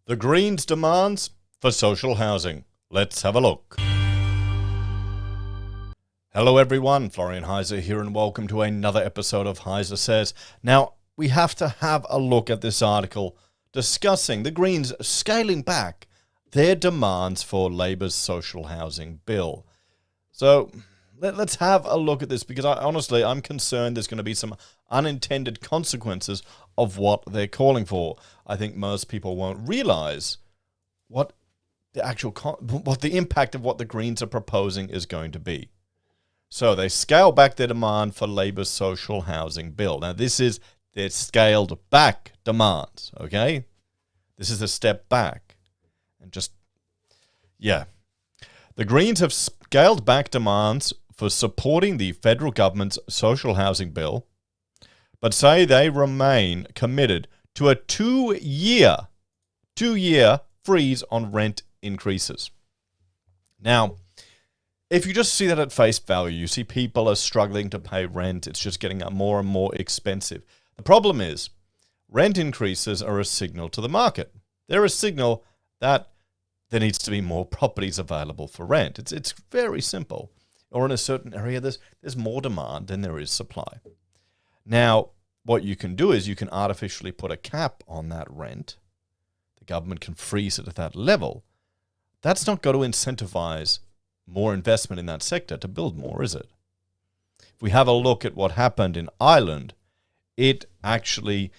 The Greens' demands for social housing. Let's have a look. Hello everyone, Florian Heise here and welcome to another episode of HeiseSays. Now, we have to have a look at this article discussing the Greens scaling back their demands for Labour's social housing bill. So, let's have a look at this because honestly, I'm concerned there's going to be some unintended consequences of what they're calling for. I think most people won't realise what the impact of what the Greens are proposing is going to be. So they scale back their demand for Labour's social housing bill. Now this is their scaled back demands, okay? This is a step back. And the Greens have scaled back demands for supporting the federal government's social housing bill, but say they remain committed to a two-year freeze on rent increases. Now, if you just see that at face value, you see people are struggling to pay rent. It's just getting more and more expensive. The problem is rent increases are a signal to the market. They're a signal that there needs to be more properties available for rent. It's very simple. Or in a certain area, there's more demand than there is supply. Now, what you can do is you can artificially put a cap on that rent. The government can freeze it at that level. That's not going to incentivize more investment in that sector to build more, is it? If we have a look at what happened in Ireland, it actually,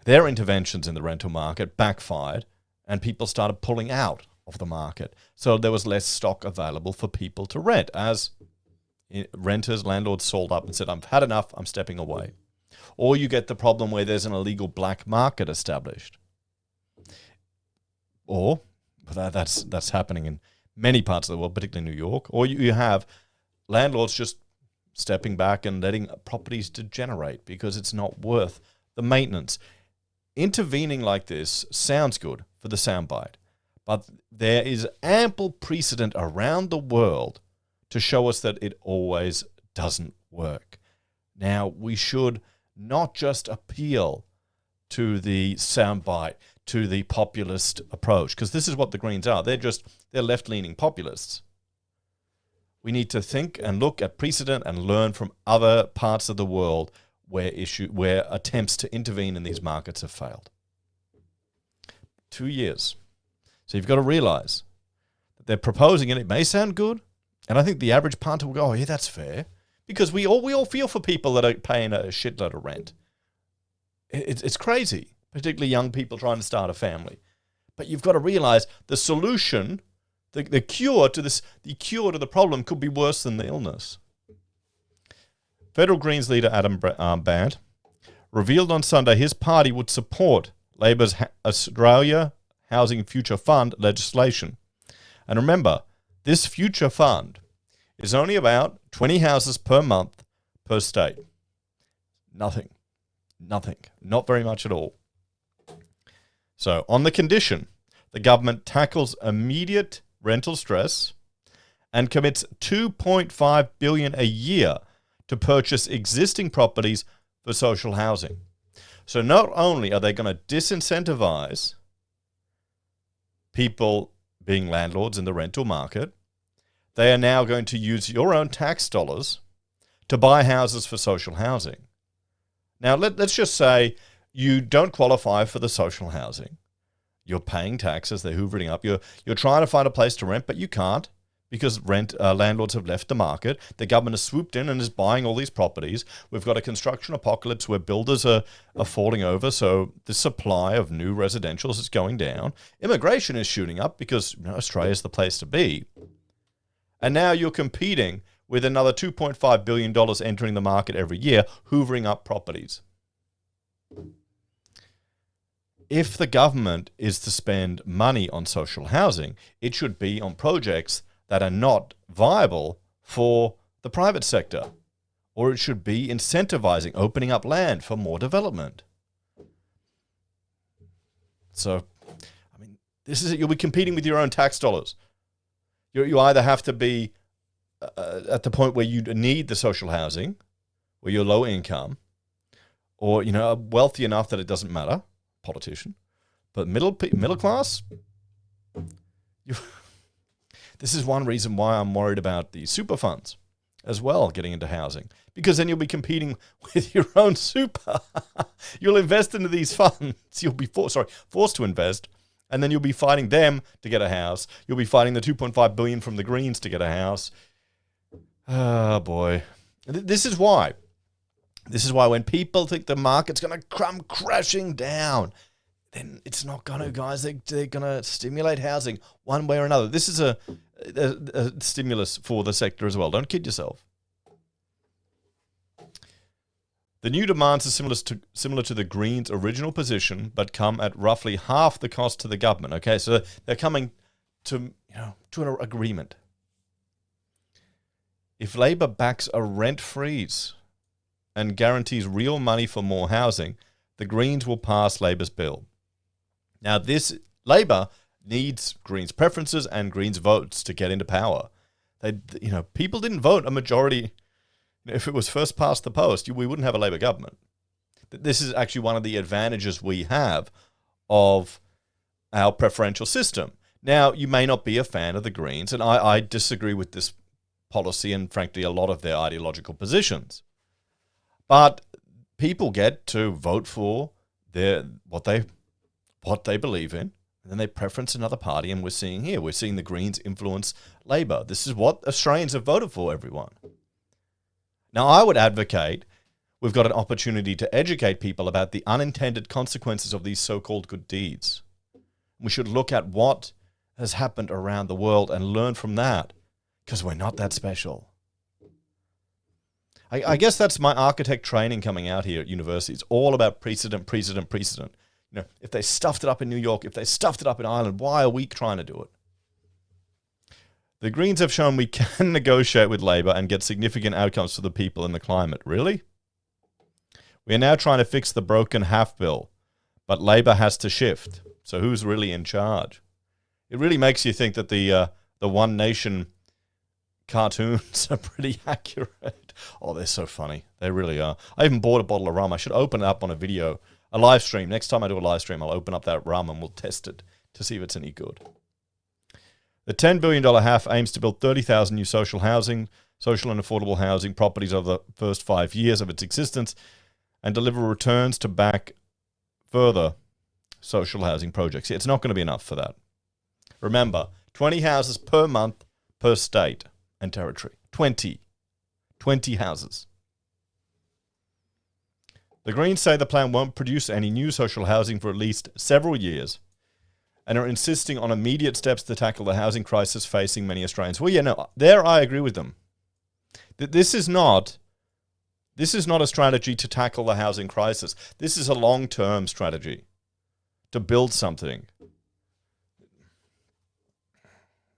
their interventions in the rental market backfired and people started pulling out of the market. So there was less stock available for people to rent as renters, landlords sold up and said, I've had enough, I'm stepping away. Or you get the problem where there's an illegal black market established. Or that's happening in many parts of the world, particularly New York. Or you have landlords just stepping back and letting properties degenerate because it's not worth the maintenance. Intervening like this sounds good for the soundbite, but there is ample precedent around the world to show us that it always doesn't work. Now, we should not just appeal to the soundbite, to the populist approach, because this is what the Greens are. They're left-leaning populists. We need to think and look at precedent and learn from other parts of the world where attempts to intervene in these markets have failed. 2 years. So you've got to realize that they're proposing it. It may sound good, and I think the average punter will go, oh, yeah, that's fair, because we all feel for people that are paying a shitload of rent. It's crazy, particularly young people trying to start a family. But you've got to realize the solution, the cure to the problem could be worse than the illness. Federal Greens leader Adam Bandt revealed on Sunday his party would support Labour's Australia Housing Future Fund legislation. And remember, this future fund is only about 20 houses per month per state. Nothing. Not very much at all. So, on the condition, the government tackles immediate rental stress and commits $2.5 billion a year to purchase existing properties for social housing. So not only are they going to disincentivize people being landlords in the rental market, they are now going to use your own tax dollars to buy houses for social housing. Now, let's just say you don't qualify for the social housing. You're paying taxes, they're hoovering up. You're trying to find a place to rent, but you can't because landlords have left the market. The government has swooped in and is buying all these properties. We've got a construction apocalypse where builders are falling over, so the supply of new residentials is going down. Immigration is shooting up because Australia's the place to be. And now you're competing with another $2.5 billion entering the market every year, hoovering up properties. If the government is to spend money on social housing, it should be on projects that are not viable for the private sector, or it should be incentivizing, opening up land for more development. So, this is it. You'll be competing with your own tax dollars. You either have to be at the point where you need the social housing, where you're low income, or wealthy enough that it doesn't matter, politician, But middle class, this is one reason why I'm worried about the super funds as well getting into housing, because then you'll be competing with your own super. You'll invest into these funds. You'll be forced to invest, and then you'll be fighting them to get a house. You'll be fighting the 2.5 billion from the Greens to get a house. Oh boy, this is why. This is why when people think the market's going to come crashing down, then it's not going to, guys. They're going to stimulate housing one way or another. This is a stimulus for the sector as well. Don't kid yourself. The new demands are similar to the Greens' original position, but come at roughly half the cost to the government. Okay, so they're coming to an agreement. If Labor backs a rent freeze and guarantees real money for more housing, the Greens will pass Labor's bill. Now, Labor needs Greens preferences and Greens votes to get into power. People didn't vote a majority. If it was first past the post, we wouldn't have a Labor government. This is actually one of the advantages we have of our preferential system. Now, you may not be a fan of the Greens, and I disagree with this policy and, frankly, a lot of their ideological positions. But people get to vote for what they believe in, and then they preference another party, and we're seeing the Greens influence Labor. This is what Australians have voted for, everyone. Now, I would advocate we've got an opportunity to educate people about the unintended consequences of these so-called good deeds. We should look at what has happened around the world and learn from that, because we're not that special. I guess that's my architect training coming out here at university. It's all about precedent. If they stuffed it up in New York, if they stuffed it up in Ireland, why are we trying to do it? The Greens have shown we can negotiate with Labor and get significant outcomes for the people and the climate. Really? We are now trying to fix the broken half bill, but Labor has to shift. So who's really in charge? It really makes you think that the One Nation cartoons are pretty accurate. Oh, they're so funny. They really are. I even bought a bottle of rum. I should open it up on a live stream. Next time I do a live stream, I'll open up that rum and we'll test it to see if it's any good. The $10 billion HAF aims to build 30,000 new social and affordable housing properties over the first 5 years of its existence and deliver returns to back further social housing projects. It's not going to be enough for that. Remember, 20 houses per month per state and territory. 20 houses. The Greens say the plan won't produce any new social housing for at least several years and are insisting on immediate steps to tackle the housing crisis facing many Australians. Well, yeah, no, there I agree with them. This is not a strategy to tackle the housing crisis. This is a long-term strategy to build something.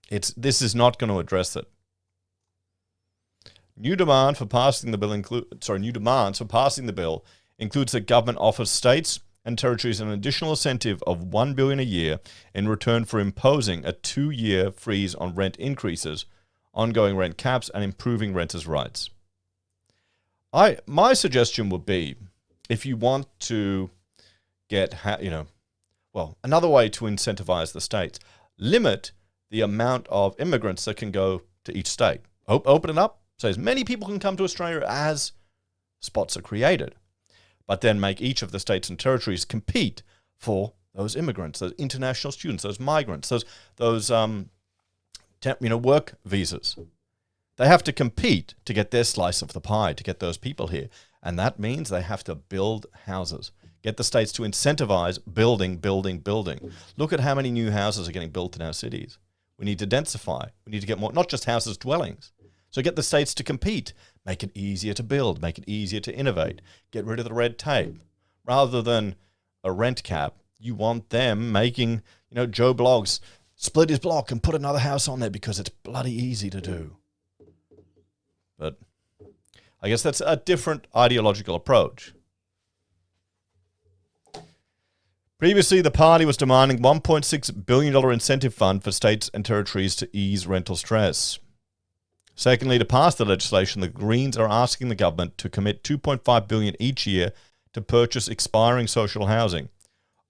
This is not going to address it. New demands for passing the bill includes that government offers states and territories an additional incentive of $1 billion a year in return for imposing a 2-year freeze on rent increases, ongoing rent caps, and improving renters' rights. My suggestion would be, if you want to get, another way to incentivize the states, limit the amount of immigrants that can go to each state. Open it up, so as many people can come to Australia as spots are created. But then make each of the states and territories compete for those immigrants, those international students, those migrants, those work visas. They have to compete to get their slice of the pie, to get those people here. And that means they have to build houses. Get the states to incentivize building. Look at how many new houses are getting built in our cities. We need to densify. We need to get more, not just houses, dwellings. So get the states to compete. Make it easier to build. Make it easier to innovate. Get rid of the red tape. Rather than a rent cap, you want them making, Joe Bloggs split his block and put another house on there because it's bloody easy to do. But I guess that's a different ideological approach. Previously, the party was demanding $1.6 billion incentive fund for states and territories to ease rental stress. Secondly, to pass the legislation, the Greens are asking the government to commit $2.5 billion each year to purchase expiring social housing,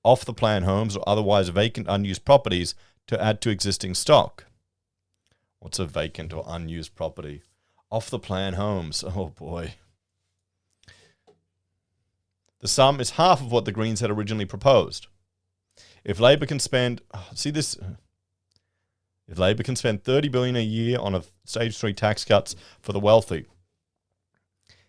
off-the-plan homes or otherwise vacant, unused properties to add to existing stock. What's a vacant or unused property? Off-the-plan homes. Oh, boy. The sum is half of what the Greens had originally proposed. If Labor can spend... If Labor can spend $30 billion a year on a stage 3 tax cuts for the wealthy.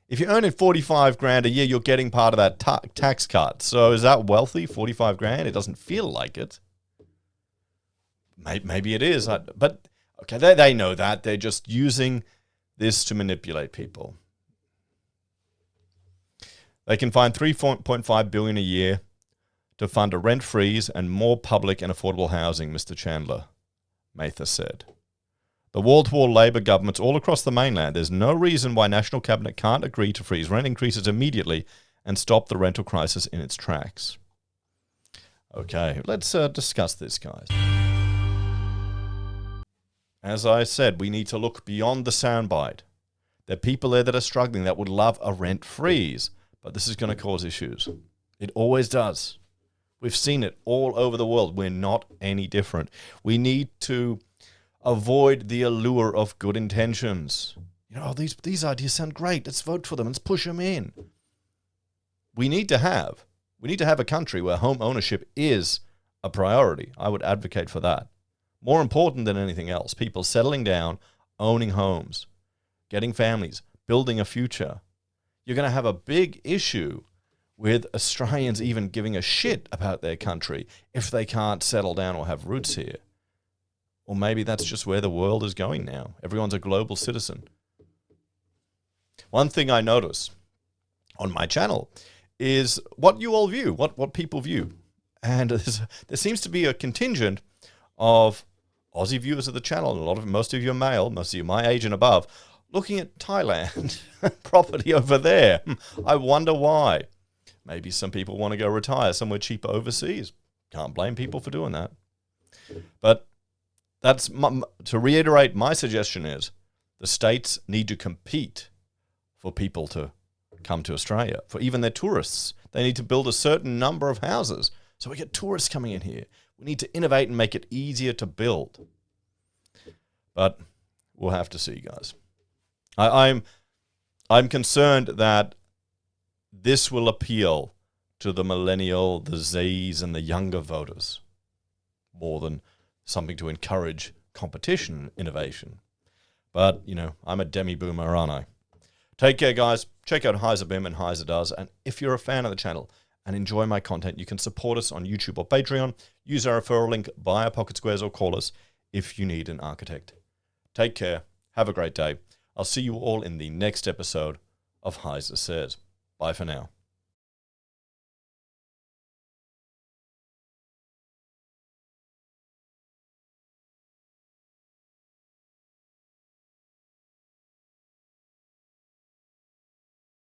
If you're earning $45,000 a year, you're getting part of that tax cut. So is that wealthy, $45,000? It doesn't feel like it. Maybe it is. But, okay, they know that. They're just using this to manipulate people. They can find $3.5 billion a year to fund a rent freeze and more public and affordable housing, Mr. Chandler, Mather said. The wall-to-wall Labor governments all across the mainland, there's no reason why National Cabinet can't agree to freeze rent increases immediately and stop the rental crisis in its tracks. Okay, let's discuss this, guys. As I said, we need to look beyond the soundbite. There are people there that are struggling that would love a rent freeze, but this is going to cause issues. It always does. We've seen it all over the world. We're not any different. We need to avoid the allure of good intentions. You know, these ideas sound great. Let's vote for them. Let's push them in. We need to have a country where home ownership is a priority. I would advocate for that. More important than anything else, people settling down, owning homes, getting families, building a future. You're going to have a big issue with Australians even giving a shit about their country if they can't settle down or have roots here. Or maybe that's just where the world is going now. Everyone's a global citizen. One thing I notice on my channel is what you all view, what people view. And there seems to be a contingent of Aussie viewers of the channel, and most of you are male, most of you my age and above, looking at Thailand, property over there. I wonder why. Maybe some people want to go retire somewhere cheaper overseas. Can't blame people for doing that. But to reiterate, my suggestion is the states need to compete for people to come to Australia. For even their tourists, they need to build a certain number of houses so we get tourists coming in here. We need to innovate and make it easier to build. But we'll have to see, guys. I'm concerned that this will appeal to the millennial, the Zs, and the younger voters more than something to encourage competition and innovation. But, you know, I'm a demi-boomer, aren't I? Take care, guys. Check out HeiseBim and Heise Does. And if you're a fan of the channel and enjoy my content, you can support us on YouTube or Patreon. Use our referral link, buy our Pocket Squares, or call us if you need an architect. Take care. Have a great day. I'll see you all in the next episode of HeiseSays. Bye for now.